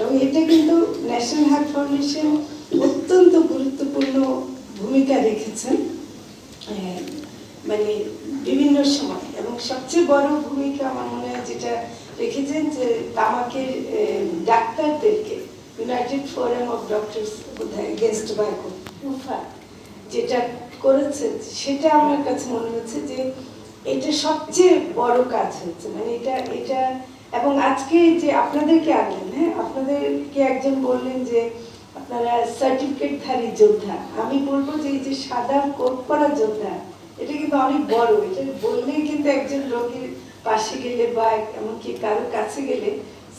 এবং এটা কিন্তু ন্যাশনাল হার্ট ফাউন্ডেশন অত্যন্ত গুরুত্বপূর্ণ ভূমিকা রেখেছেন মানে বিভিন্ন সময়। এবং সবচেয়ে বড় ভূমিকা আমার মনে হয় যেটা রেখেছেন যে তামাকের ডাক্তারদেরকে united forum of doctors against tobacco যেটা করেছে, সেটা আমার কাছে মনে হচ্ছে যে এটা সবচেয়ে বড় কাজ হচ্ছে। মানে এটা এবং আজকে যে আপনাদেরকে আনলেন, হ্যাঁ আপনাদেরকে একজন বললেন যে আপনারা সার্টিফিকেটধারী যোদ্ধা, আমি বলবো যে এই যে সাদা কোট পরা যোদ্ধা এটা কিন্তু অনেক বড়। এটা বললেই কিন্তু একজন রোগীর পাশে গেলে বা এমনকি কারোর কাছে গেলে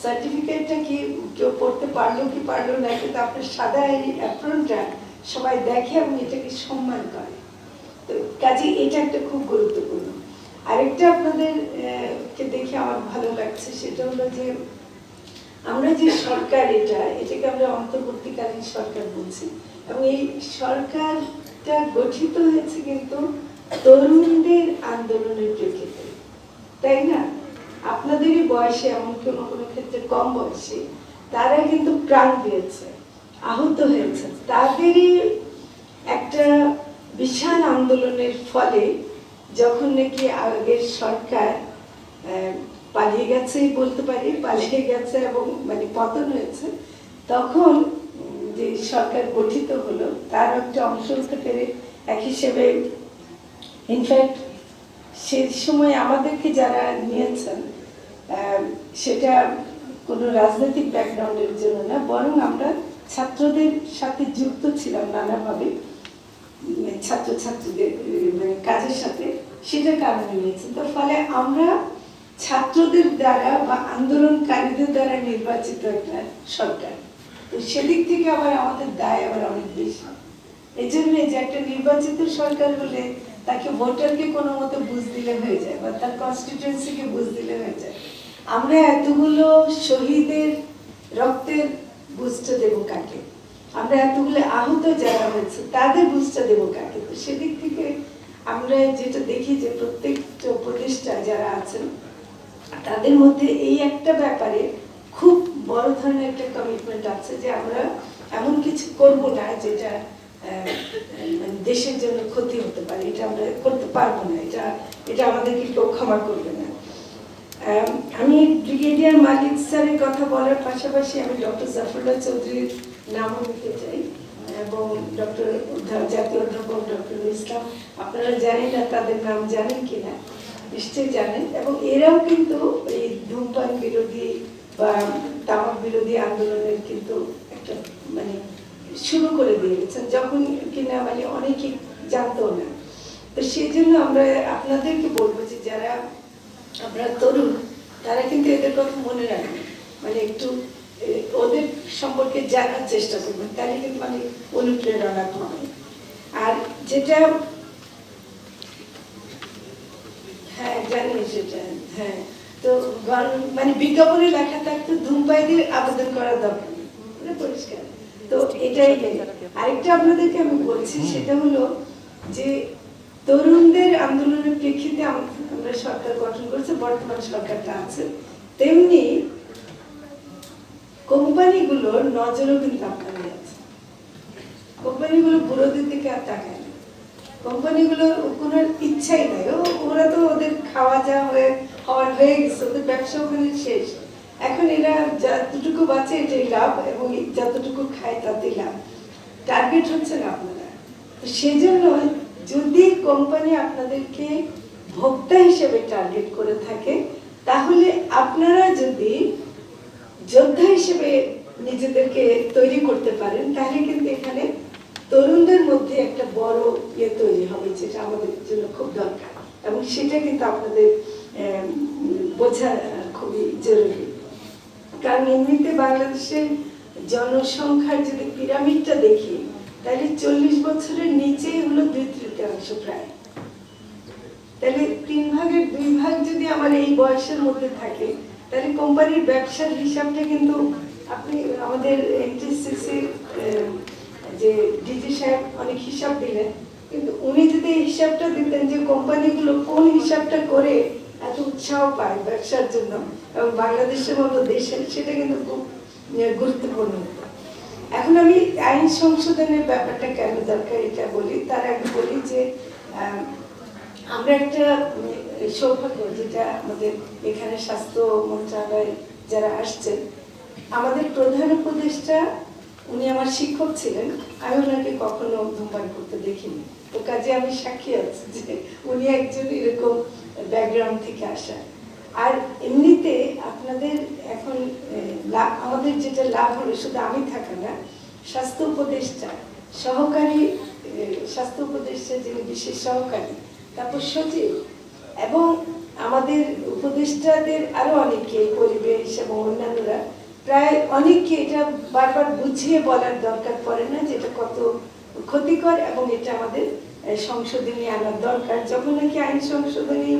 সার্টিফিকেটটা কি কেউ পড়তে পারলো কি পারলো না, কিন্তু আপনার সাদা এই অ্যাপ্রনটা সবাই দেখে এবং এটাকে সম্মান করে। তো কাজে এটা একটা খুব গুরুত্বপূর্ণ। আরেকটা আপনাদের কে দেখে আমার ভালো লাগছে, সেটা হলো যে আমরা যে সরকার এটাকে আমরা অন্তর্বর্তীকালীন সরকার বলছি, এবং এই সরকারটা গঠিত হয়েছে কিন্তু তরুণদের আন্দোলনের প্রেক্ষিতে, তাই না? আপনাদেরই বয়সে, এমন কোনো কোনো ক্ষেত্রে কম বয়সে, তারা কিন্তু প্রাণ দিয়েছে, আহত হয়েছে। তাদেরই একটা বিশাল আন্দোলনের ফলে যখন নাকি আগের সরকার পালিয়ে গেছে বলতে পারি, পালিয়ে গেছে এবং মানে পতন হয়েছে, তখন যে সরকার গঠিত হলো তার একটা অংশ হতে পেরে এক হিসেবে ইনফ্যাক্ট সে সময় আমাদেরকে যারা নিয়েছেন সেটা কোনো রাজনৈতিক ব্যাকগ্রাউন্ডের জন্য না, বরং আমরা ছাত্রদের সাথে যুক্ত ছিলাম নানাভাবে, ছাত্রছাত্রীদের মানে কাজের সাথে, সেটার কারণে নিয়েছেন। তো ফলে আমরা ছাত্রদের দ্বারা বা আন্দোলনকারীদের দ্বারা নির্বাচিত একটা সরকার, তো সেদিক থেকে আবার আমাদের দায় আবার অনেক বেশি। এই জন্য যে একটা নির্বাচিত সরকার হলে তাকে ভোটারকে কোনো মতো বুঝ দিলে হয়ে যায় বা তার কনস্টিটিউয়েন্সিকে বুঝ দিলে হয়ে যায়। আমরা এতগুলো শহীদের রক্তের বুঝটা দেবো কাকে, আমরা এতগুলো আহত যারা হয়েছে তাদের বুঝটা দেবো কাকে? তো সেদিক থেকে আমরা যেটা দেখি যে প্রত্যেকটা উপদেষ্টা যারা আছেন তাদের মধ্যে এই একটা ব্যাপারে খুব বড় ধরনের একটা কমিটমেন্ট আছে যে আমরা এমন কিছু করব না যেটা দেশের জন্য ক্ষতি হতে পারে, এটা আমরা করতে পারবো না, এটা আমাদেরকে কেউ ক্ষমা করবে না। আমি ব্রিগেডিয়ার মালিক স্যারের কথা বলার পাশাপাশি আমি ডক্টর জাফরুল্লাহ চৌধুরীর নামও নিতে চাই এবং ডক্টর জাতীয় অধ্যাপক ডক্টর ইসলাম, আপনারা জানেন না তাদের নাম জানেন কিনা, নিশ্চয়ই জানেন। এবং এরাও কিন্তু এই ধূমপান বিরোধী বা তামাক বিরোধী আন্দোলনের কিন্তু একটা মানে শুরু করে দিয়েছেন যখন কিনা মানে অনেকে জানতো না। তো সেই জন্য আমরা আপনাদেরকে বলবো যে যারা আপনারা তরুণ তারা কিন্তু এদের কথা মনে রাখবেন, মানে একটু ওদের সম্পর্কে জানার চেষ্টা করবেন, তাহলে কিন্তু মানে অনুপ্রেরণা হবে। আর যেটা হ্যাঁ জানি সেটা, হ্যাঁ তো মানে বিজ্ঞাপনে লেখা থাকতো ধূমপায়ীদের আবেদন করার দরকার নেই, পরিষ্কার। তো এটাই আরেকটা আপনাদেরকে আমি বলছি, সেটা হলো যে তরুণদের আন্দোলনের প্রেক্ষিতে আমরা সরকার গঠন করেছে, বর্তমান সরকারটা আছে, তেমনি কোম্পানিগুলোর নজরও কিন্তু আপনাদের আছে। কোম্পানিগুলো বুড়োদের দিকে আর তাকায় না, কোম্পানিগুলোর কোনো ইচ্ছাই নাই, ওরা তো ওদের খাওয়া যা হওয়ার হয়ে গেছে, ওদের ব্যবসা ওখানে শেষ। এখন এরা যতটুকু বাঁচে এটাই লাভ এবং যতটুকু খায় তাতেই লাভ, টার্গেট হচ্ছে না আপনারা। তো সেই জন্য যদি কোম্পানি আপনাদেরকে ভোক্তা হিসেবে টার্গেট করে থাকে, তাহলে আপনারা যদি যোদ্ধা হিসেবে নিজেদেরকে তৈরি করতে পারেন, তাহলে কিন্তু এখানে তরুণদের মধ্যে একটা বড় ইয়ে তৈরি হবে, যেটা আমাদের জন্য খুব দরকার এবং সেটা কিন্তু আপনাদের বোঝা খুবই জরুরি। কারণ এমনিতে বাংলাদেশের জনসংখ্যার যদি পিরামিডটা দেখি, তাহলে 40 বছরের নিচেই হলো 2/3 প্রায়। তাহলে 3 ভাগের 2 ভাগ যদি আমার এই বয়সের মধ্যে থাকে, তাহলে কোম্পানির ব্যবসার হিসাবটা কিন্তু আপনি আমাদের এনটিসিসির যে ডিজি সাহেব অনেক হিসাব দিলেন, কিন্তু উনি যদি এই হিসাবটা দিতেন যে কোম্পানিগুলো কোন হিসাবটা করে এত উৎসাহ পায় ব্যবসার জন্য এবং বাংলাদেশের মতো দেশে, সেটা কিন্তু খুব গুরুত্বপূর্ণ হতো। এখন আমি আইন সংশোধনের ব্যাপারটা কেন দরকার এটা বলি, তার আগে বলি যে আমরা একটা সৌভাগ্য, যেটা আমাদের এখানে স্বাস্থ্য মন্ত্রণালয় যারা আসছেন, আমাদের প্রধান উপদেষ্টা উনি আমার শিক্ষক ছিলেন, আমি ওনাকে কখনো ধূমপান করতে দেখিনি। তো কাজে আমি সাক্ষী আছি যে উনি একজন এরকম ব্যাকগ্রাউন্ড থেকে আসা। আর এমনিতে আপনাদের এখন আমাদের যেটা লাভ হলো, শুধু আমি থাকা না, স্বাস্থ্য উপদেষ্টা, সহকারী স্বাস্থ্য উপদেষ্টা যিনি বিশেষ সহকারী, তারপর সচিব এবং আমাদের উপদেষ্টাদের আরো অনেকে, পরিবেশ এবং অন্যান্যরা, প্রায় অনেককে এটা বারবার বুঝিয়ে বলার দরকার পড়ে না যেটা কত ক্ষতিকর এবং এটা আমাদের সংশোধনী আনার দরকার। যখন নাকি আইন সংশোধনী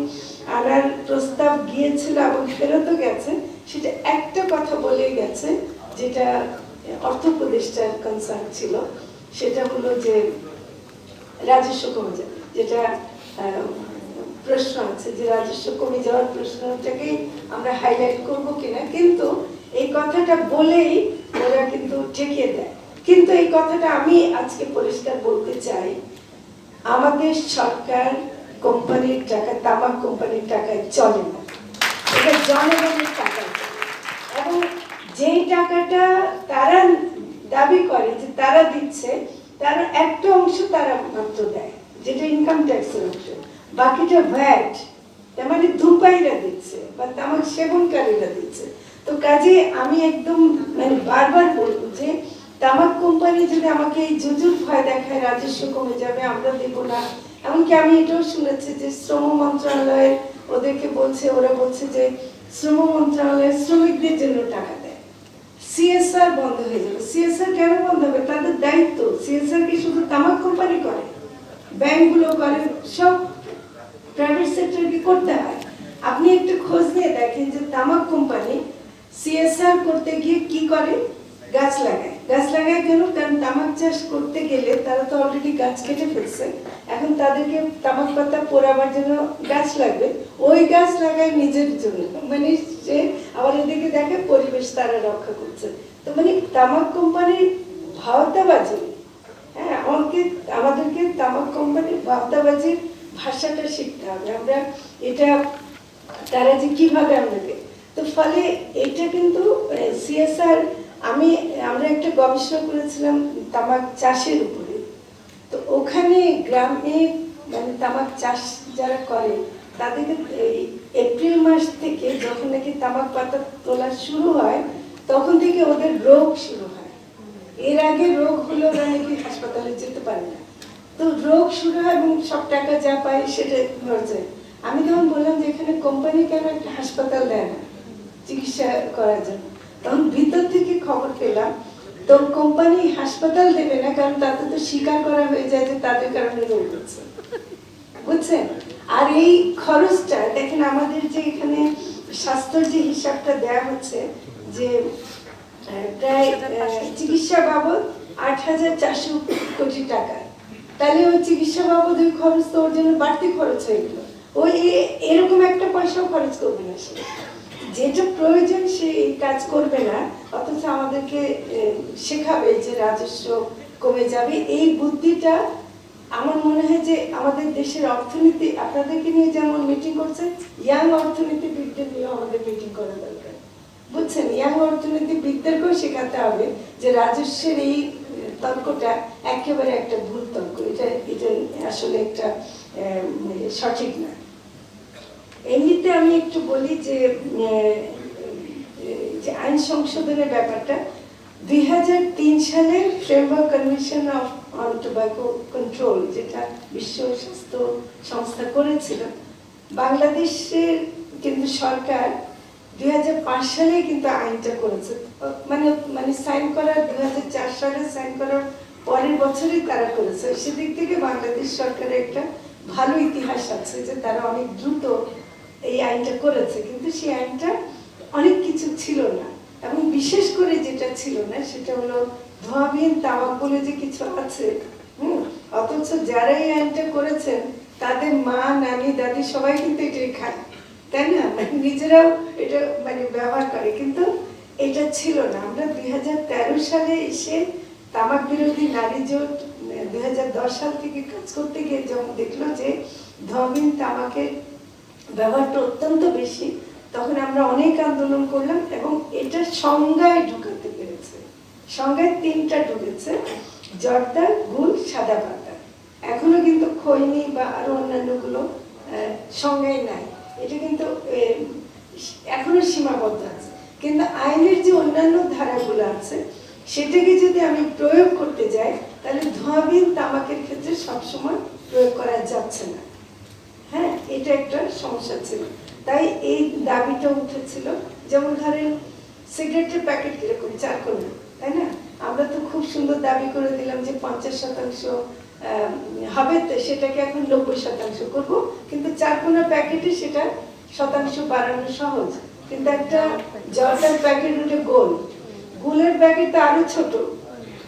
আনার প্রস্তাব গিয়েছিল এবং ফেরতও গেছে, সেটা একটা কথা বলে গেছে যেটা অর্থ উপদেষ্টার কনসার্ন ছিল, সেটা হলো যে রাজস্ব কমে যাবে। যেটা প্রশ্ন আছে যে রাজস্ব কমে যাওয়ার প্রশ্নটাকেই আমরা হাইলাইট করবো কিনা, কিন্তু এই কথাটা বলেই ওরা কিন্তু ঠেকিয়ে দেয়। কিন্তু এই কথাটা আমি আজকে পরিষ্কার বলতে চাই, আমাদের সরকার কোম্পানির টাকা, তামাক কোম্পানির টাকায় চলে না, এটা জনগণের টাকা। এবং যেই টাকাটা তারা দাবি করে যে তারা দিচ্ছে, তার একটা অংশ তারা মাত্র দেয়, যেটা ইনকাম ট্যাক্সের অংশ, বাকিটা ভ্যাট, তার মানে ধূমপায়ীরা দিচ্ছে বা তামাক সেবনকারীরা দিচ্ছে। তো কাজে আমি একদম মানে বারবার বলবো যে তামাক কোম্পানি যদি আমাকে এই জুজুর ভয় দেখায় রাজস্ব কমে যাবে, আমরা দেবো না। এমনকি আমি এটাও শুনেছি যে শ্রম মন্ত্রণালয় ওদেরকে বলছে, ওরা বলছে যে শ্রম মন্ত্রণালয় শ্রমিকদের জন্য টাকা দেয়, সিএসআর বন্ধ হয়ে যাবে। সিএসআর কেন বন্ধ হবে? তাদের দায়িত্ব। সিএসআর কি শুধু তামাক কোম্পানি করে? ব্যাংকগুলো করে, সব প্রাইভেট সেক্টরকে করতে হয়। আপনি একটা খোঁজ নিয়ে দেখেন যে তামাক কোম্পানি সিএসআর করতে গিয়ে কি করে? গাছ লাগায়। গাছ লাগায় কেন? কারণ তামাক চাষ করতে গেলে তারা তো অলরেডি গাছ কেটে ফেলছে, এখন তাদেরকে তামাক পাতা পোড়াবার জন্য গাছ লাগবে, ওই গাছ লাগায় নিজের জন্য, মানে সে আবার এদিকে দেখে পরিবেশ তারা রক্ষা করছে। তো মানে তামাক কোম্পানির ভাওতাবাজি, হ্যাঁ, আমাদেরকে তামাক কোম্পানির ভাওতাবাজির ভাষাটা শিখতে হবে। আমরা এটা তারা যে কিভাবে আমাদেরকে, তো ফলে এটা কিন্তু সিএসআর, আমরা একটা গবেষণা করেছিলাম তামাক চাষের উপরে। তো ওখানে গ্রামে মানে তামাক চাষ যারা করে তাদেরকে এই এপ্রিল মাস থেকে যখন নাকি তামাক পাতা তোলা শুরু হয়, তখন থেকে ওদের রোগ শুরু হয়। এর আগে রোগ হলে ওরা নাকি হাসপাতালে যেতে পারে না। তো রোগ শুরু হয় এবং সব টাকা যা পায় সেটা মরে যায়। আমি তখন বললাম যে এখানে কোম্পানি কেন একটা হাসপাতাল দেয় না চিকিৎসা করার জন্য? তখন ভিতর থেকে খবর পেলাম তো কোম্পানি হাসপাতাল দেবে না, কারণ তাতে তো স্বীকার করা হয়ে যায় যে তাদের কারণে রোগ হচ্ছে, বুঝছেন? আর এই খরচটা দেখেন, আমাদের যে এখানে স্বাস্থ্যের যে হিসাবটা দেয়া হচ্ছে যে প্রায় চিকিৎসা বাবদ ৮,৪০০ কোটি টাকা, তাহলে ওই চিকিৎসা বাবদ ওই খরচ তো ওর জন্য বাড়তি খরচ হয়ে গেল। ওই এরকম একটা পয়সাও খরচ করবে না, সে যেটা প্রয়োজন সে এই কাজ করবে না, অথচ আমাদেরকে শেখাবে যে রাজস্ব কমে যাবে। এই বুদ্ধিটা আমার মনে হয় যে আমাদের দেশের অর্থনীতি, আপনাদেরকে নিয়ে যেমন মিটিং করছে, ইয়াং অর্থনীতিবিদদের নিয়ে আমাদের মিটিং করা দরকার, বুঝছেন? ইয়াং অর্থনীতিবিদদেরকেও শেখাতে হবে যে রাজস্বের এই তর্কটা একেবারে একটা ভুল তর্ক, এটা আসলে একটা সঠিক না। এমনিতে আমি একটু বলি যে আইন সংশোধনের ব্যাপারটা 2003 সালে framework convention on tobacco control, যেটা বিশ্ব স্বাস্থ্য সংস্থা করেছিল, বাংলাদেশের কিন্তু সরকার 2005 সালে কিন্তু আইনটা করেছে, মানে সাইন করার 2004 সালে সাইন করার পরের বছরই তারা করেছে। সেদিক থেকে বাংলাদেশ সরকারের একটা ভালো ইতিহাস আছে যে তারা অনেক দ্রুত এই আইনটা করেছে, কিন্তু সেই আইনটা অনেক কিছু ছিল না, এবং বিশেষ করে যেটা ছিল না সেটা হলো ধোঁয়াবিহীন তামাক বলে যে কিছু আছে। অথচ যারা এই আইনটা করেছেন তাদের মা, নানি, দাদি সবাই কিন্তু এটাই খায়, তাই না? মানে নিজেরাও এটা মানে ব্যবহার করে, কিন্তু এটা ছিল না। আমরা 2013 সালে এসে তামাক বিরোধী নারী জোট 2010 সাল থেকে কাজ করতে গিয়ে যখন দেখলো যে ধোঁয়াবিহীন তামাকের ব্যবহারটা অত্যন্ত বেশি, তখন আমরা অনেক আন্দোলন করলাম এবং এটা সংজ্ঞায় ঢুকাতে পেরেছে। সংজ্ঞায় 3টা ঢুকেছে, জর্দা, গুল, সাদা পাতা। এখনো কিন্তু খৈনি বা আরো অন্যান্যগুলো সংজ্ঞায় নাই। এটা কিন্তু এখনো সীমাবদ্ধ আছে। কিন্তু আইনের যে অন্যান্য ধারাগুলো আছে সেটাকে যদি আমি প্রয়োগ করতে যাই তাহলে ধোঁয়াবিহীন তামাকের ক্ষেত্রে সবসময় প্রয়োগ করা যাচ্ছে না। হ্যাঁ, এটা একটা সমস্যা ছিল। তাই এই দাবিটা উঠেছিল। যেমন ধরেন সিগারেটের প্যাকেট কিরকম, 4 কোনা, তাই না? আমরা তো খুব সুন্দর দাবি করে দিলাম যে 50% হবে, সেটাকে এখন 90% করব, কিন্তু 4 কোনা প্যাকেটে সেটা শতাংশ বাড়ানো সহজ। কিন্তু একটা জর্দার প্যাকেট ওটা গোল, গুলের প্যাকেট তো আরো ছোট,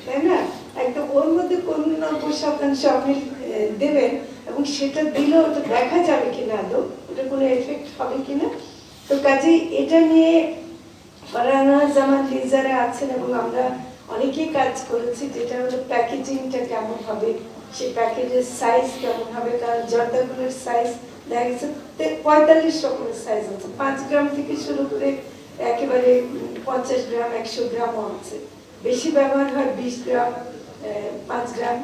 তাই না? একদম ওর মধ্যে কোন 90% আপনি দেবেন এবং সেটা দিলেও ওটা দেখা যাবে কিনা, আদৌ ওটা কোনো এফেক্ট হবে কিনা। তো কাজেই এটা নিয়ে ফারহানা জামান লিজারা আছেন এবং আমরা অনেকেই কাজ করেছি, যেটা হলো প্যাকেজিংটা কেমন হবে, সেই প্যাকেজের সাইজ কেমন হবে। কারণ জর্দাগুলোর সাইজ দেখা গেছে 45 রকমের সাইজ আছে, 5 গ্রাম থেকে শুরু করে একেবারে 50 গ্রাম 100 গ্রামও আছে। বেশি ব্যবহার হয় 20 গ্রাম, 5 গ্রাম,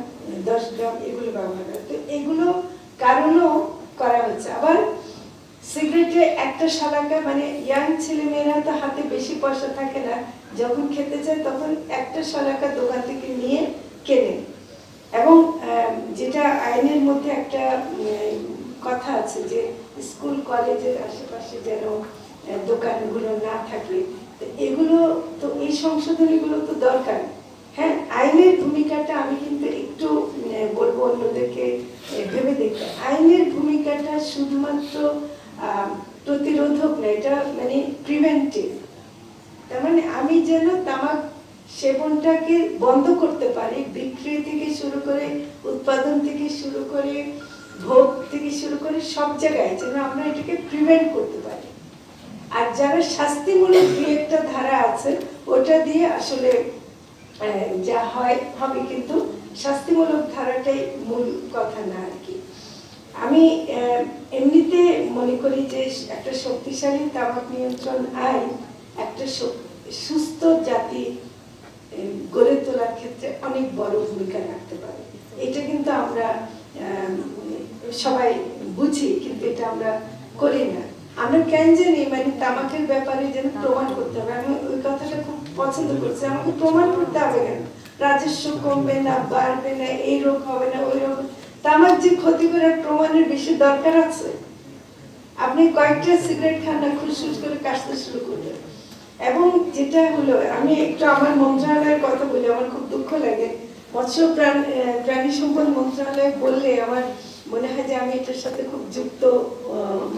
10 গ্রাম এগুলো ব্যবহার হয়। তো এগুলো কারণও করা হচ্ছে। আবার সিগারেটে একটা শালাকা, মানে ইয়াং ছেলে মেয়েরা তো হাতে বেশি পয়সা থাকে না, যখন খেতে চায় তখন একটা শালাকা দোকান থেকে নিয়ে কেনে। এবং যেটা আইনের মধ্যে একটা কথা আছে যে স্কুল কলেজের আশেপাশে যেন দোকানগুলো না থাকে। এগুলো তো, এই সংশোধনীগুলো তো দরকার। হ্যাঁ, আইনের ভূমিকাটা আমি কিন্তু একটু বলবো অন্যদেরকে ভেবে দেখতে। আইনের ভূমিকাটা শুধুমাত্র প্রতিরোধক না, এটা মানে প্রিভেন্টিভ। তার মানে আমি যেন তামাক সেবনটাকে বন্ধ করতে পারি, বিক্রি থেকে শুরু করে, উৎপাদন থেকে শুরু করে, ভোগ থেকে শুরু করে সব জায়গায় যেন আমরা এটাকে প্রিভেন্ট করতে পারি। আর যারা শাস্তিমূলক দু একটা ধারা আছে ওটা দিয়ে আসলে যা হয় হবে, কিন্তু শাস্তিমূলক ধারাটাই মূল কথা না আর কি। আমি এমনিতে মনে করি যে একটা শক্তিশালী তামাক নিয়ন্ত্রণ আইন একটা সুস্থ জাতি গড়ে তোলার ক্ষেত্রে অনেক বড় ভূমিকা রাখতে পারে। এটা কিন্তু আমরা সবাই বুঝি, কিন্তু এটা আমরা করি না। আমরা কেন জানি, মানে তামাকের ব্যাপারে যেন প্রমাণ করতে হবে। আমি ওই কথাটা খুব পছন্দ করছি, আমাকে প্রমাণ করতে হবে কেন, রাজস্ব কমবে না, বাড়বে না, এই রোগ হবে না, ওই রোগ। তামাক যে ক্ষতি করে প্রমাণের বেশি দরকার আছে? আপনি কয়েকটা সিগারেট খান না, খুশখুশ করে কাশতে শুরু করবেন। এবং যেটা হলো, আমি একটু আমার মন্ত্রণালয়ের কথা বলি, আমার খুব দুঃখ লাগে। মৎস্য প্রাণী সম্পদ মন্ত্রণালয় বললে আমার মনে হয় যে আমি এটার সাথে খুব যুক্ত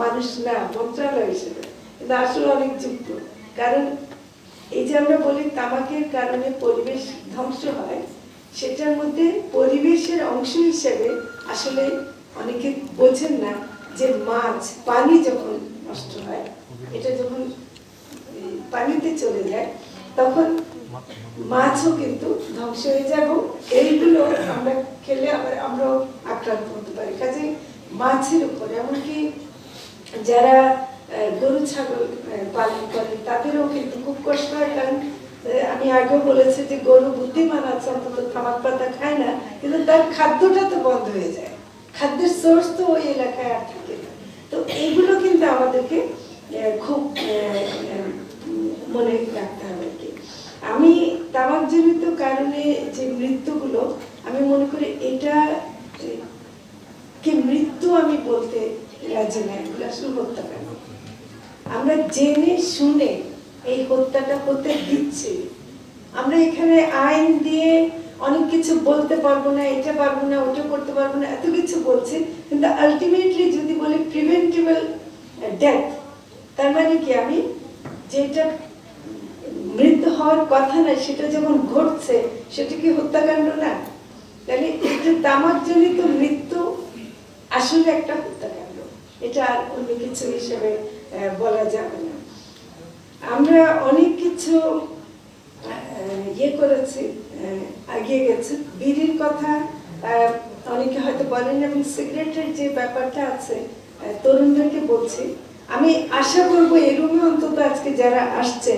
মানুষ না মন্ত্রণালয় হিসেবে, কিন্তু আসলে অনেক যুক্ত। কারণ এই যে আমরা বলি তামাকের কারণে পরিবেশ ধ্বংস হয়, সেটার মধ্যে পরিবেশের অংশ হিসেবে আসলে অনেকে বোঝেন না যে মাছ, পানি যখন নষ্ট হয়, এটা যখন পানিতে চলে যায় তখন মাছও কিন্তু ধ্বংস হয়ে যায় এবং এইগুলো আমরা খেলে আবার আমরাও আক্রান্ত হতে পারি। কাজে মাছের উপরে, এমনকি যারা গরু ছাগল পালন করে তাদেরও কিন্তু খুব কষ্ট হয়। কারণ আমি আগেও বলেছি যে গরু বুদ্ধিমান আছে, অন্তত তামাক পাতা খায় না, কিন্তু তার খাদ্যটা তো বন্ধ হয়ে যায়, খাদ্যের সোর্স তো ওই এলাকায় আর থাকে না। তো এইগুলো কিন্তু আমাদেরকে খুব মনে রাখতে হবে কি। আমি তামাকজনিত কারণে যে মৃত্যুগুলো, আমি মনে করি এটা কি মৃত্যু আমি বলতে রাজি না, এগুলো আসলে হত্যাকাণ্ড। আমরা জেনে শুনে এই হত্যাটা হতে দিচ্ছি। আমরা এখানে আইন দিয়ে অনেক কিছু বলতে পারবো না, এটা পারবো না, ওটা করতে পারবো না, এত কিছু বলছি, কিন্তু আলটিমেটলি যদি বলি প্রিভেন্টেবল ডেথ, তার মানে কি আমি যেটা মৃত্যু হওয়ার কথা না সেটা যখন ঘটছে সেটা কি হত্যাকাণ্ড না? তাহলে এটা তামাকজনিত মৃত্যু আসলে একটা হত্যাকাণ্ড, এটা আর অন্য কিছু হিসেবে বলা যাবে না। আমরা অনেক কিছু ইয়ে করেছি, এগিয়ে গেছে। বিড়ির কথা অনেকে হয়তো বলেন, এবং সিগারেটের যে ব্যাপারটা আছে তরুণদেরকে বলছি, আমি আশা করব এই রুমে অন্তত আজকে যারা আসছে,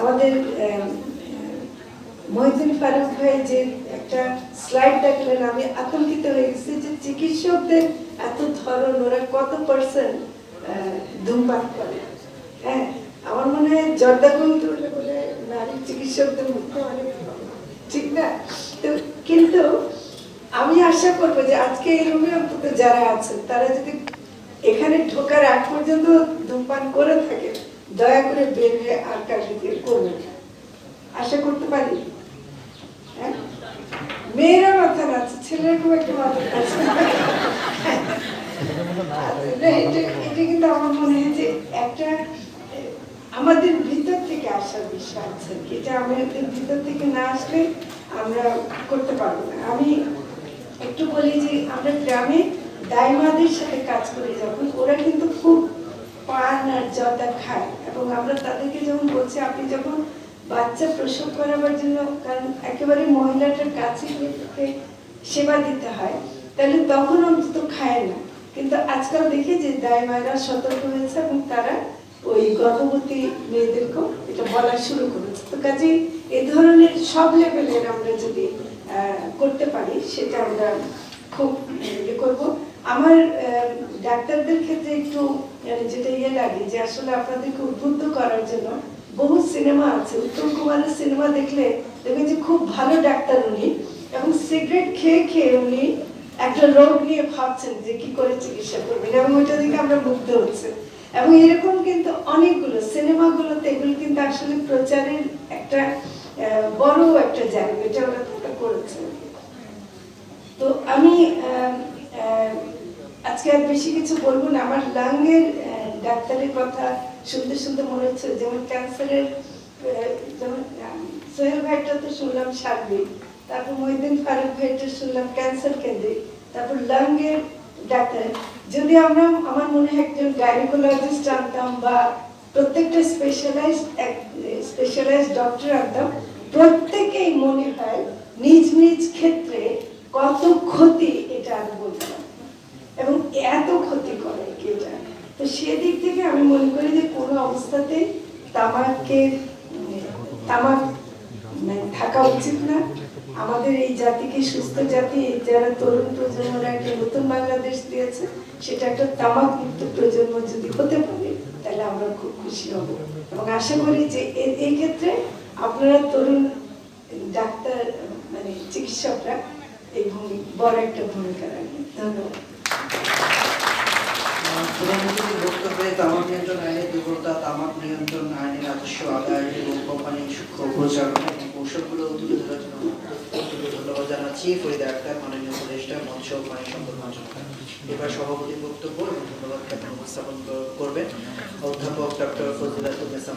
আমাদের মহিউদ্দিন ফারুক ভাই যে একটা স্লাইড দেখলেন, আমি আতঙ্কিত হয়ে গেছি যে চিকিৎসকদের এত ধরন, ওরা কত পার্সেন্ট ধূমপান করে। হ্যাঁ, আমার মনে হয় জর্দাগুল বলে নারী চিকিৎসকদের মধ্যে অনেক, ঠিক না? তো কিন্তু আমি আশা করবো যে আজকে এই রুমে অন্তত যারা আছেন তারা যদি এখানে ঢোকার আগ পর্যন্ত ধূমপান করে থাকে, দয়া করে বের হয়ে আর কার দিকে করবেন না। আশা করতে পারি। হ্যাঁ, মেয়েরা মাথা নাচছে, ছেলেরা খুব একটা মাথা নাচছে। এটা কিন্তু আমার মনে হয় যে একটা আমাদের ভিতর থেকে আসার বিষয় আছে, এটা আমাদের ভিতর থেকে না আসলে আমরা করতে পারবো না। আমি একটু বলি যে আমরা গ্রামে দাইমাদের সাথে কাজ করি যখন, ওরা কিন্তু খুব পান আর জর্দা খায়, এবং আমরা তাদেরকে যখন বলছি আপনি যখন বাচ্চা প্রসব করাবার জন্য, কারণ একেবারে মহিলাটার কাছে সেবা দিতে হয়, তাহলে তখন অন্তত খায় না। কিন্তু আজকাল দেখি যে দাইমারা সতর্ক হয়েছে এবং তারা ওই গর্ভবতী মেয়েদেরকেও এটা বলা শুরু করেছে। তো কাজে এই ধরনের সব লেভেলের আমরা যদি করতে পারি, সেটা আমরা খুব ইয়ে করবো। আমার ডাক্তারদের ক্ষেত্রে একটু যেটা ইয়ে লাগে যে আসলে আপনাদেরকে উদ্বুদ্ধ করার জন্য বহু সিনেমা আছে। উত্তম কুমারের সিনেমা দেখলে দেখবেন যে খুব ভালো ডাক্তার উনি, এবং সিগারেট খেয়ে খেয়ে উনি একটা রোগ নিয়ে ভাবছেন যে কি করে চিকিৎসা করবেন, এবং ওইটা দিকে আমরা মুগ্ধ হচ্ছে। এবং এরকম কিন্তু অনেকগুলো সিনেমাগুলোতে এগুলো কিন্তু আসলে প্রচারের একটা বড় একটা জায়গা, এটা ওরা করেছে। তো আমি আজকে আর বেশি কিছু বলবো না। আমার লাংয়ের ডাক্তারের কথা শুনতে শুনতে মনে হচ্ছে, যেমন ক্যান্সারের, যেমন সোহেল ভাইটা তো শুনলাম সার্বিক, তারপর মহিউদ্দিন ফারুক ভাইটা শুনলাম ক্যান্সার কেন্দ্রিক, তারপর লাংয়ের ডাক্তার। যদি আমরা, আমার মনে হয় একজন গাইনোকোলজিস্ট আনতাম বা প্রত্যেকটা স্পেশালাইজড ডক্টর আনতাম, প্রত্যেকেই মনে হয় নিজ নিজ ক্ষেত্রে কত ক্ষতি এটা আমি বলতাম, এবং এত ক্ষতি করে এটা। তো সেদিক থেকে আমি মনে করি যে কোনো অবস্থাতে তামাক থাকা উচিত না। আমাদের এই জাতিকে, সুস্থ জাতি, যারা তরুণ প্রজন্মরা একটা নতুন বাংলাদেশ দিয়েছে, সেটা একটা তামাক মুক্ত প্রজন্ম যদি হতে পারে, তাহলে আমরা খুব খুশি হব। এবং আশা করি যে এই ক্ষেত্রে আপনারা তরুণ ডাক্তার, মানে চিকিৎসকরা এই বড় একটা ভূমিকা রাখবেন। ধন্যবাদ। প্রধানমন্ত্রীর বক্তব্যে তামাক নিয়ন্ত্রণ আইনের দুর্বলতা, তামাক নিয়ন্ত্রণ আইনের রাজস্ব আদায় এবং কোম্পানির সূক্ষ্ম পরিচালনা এবং কৌশলগুলো তুলে ধরার জন্য ধন্যবাদ জানাচ্ছি ফরিদা আক্তার, মাননীয় উপদেষ্টা, মৎস্য ও পানি সম্পদ মন্ত্রণালয়। এবার সভাপতির বক্তব্য এবং ধন্যবাদ জ্ঞাপন উপস্থাপন করবেন অধ্যাপক ডক্টর ফজিলাতুন্নেসা।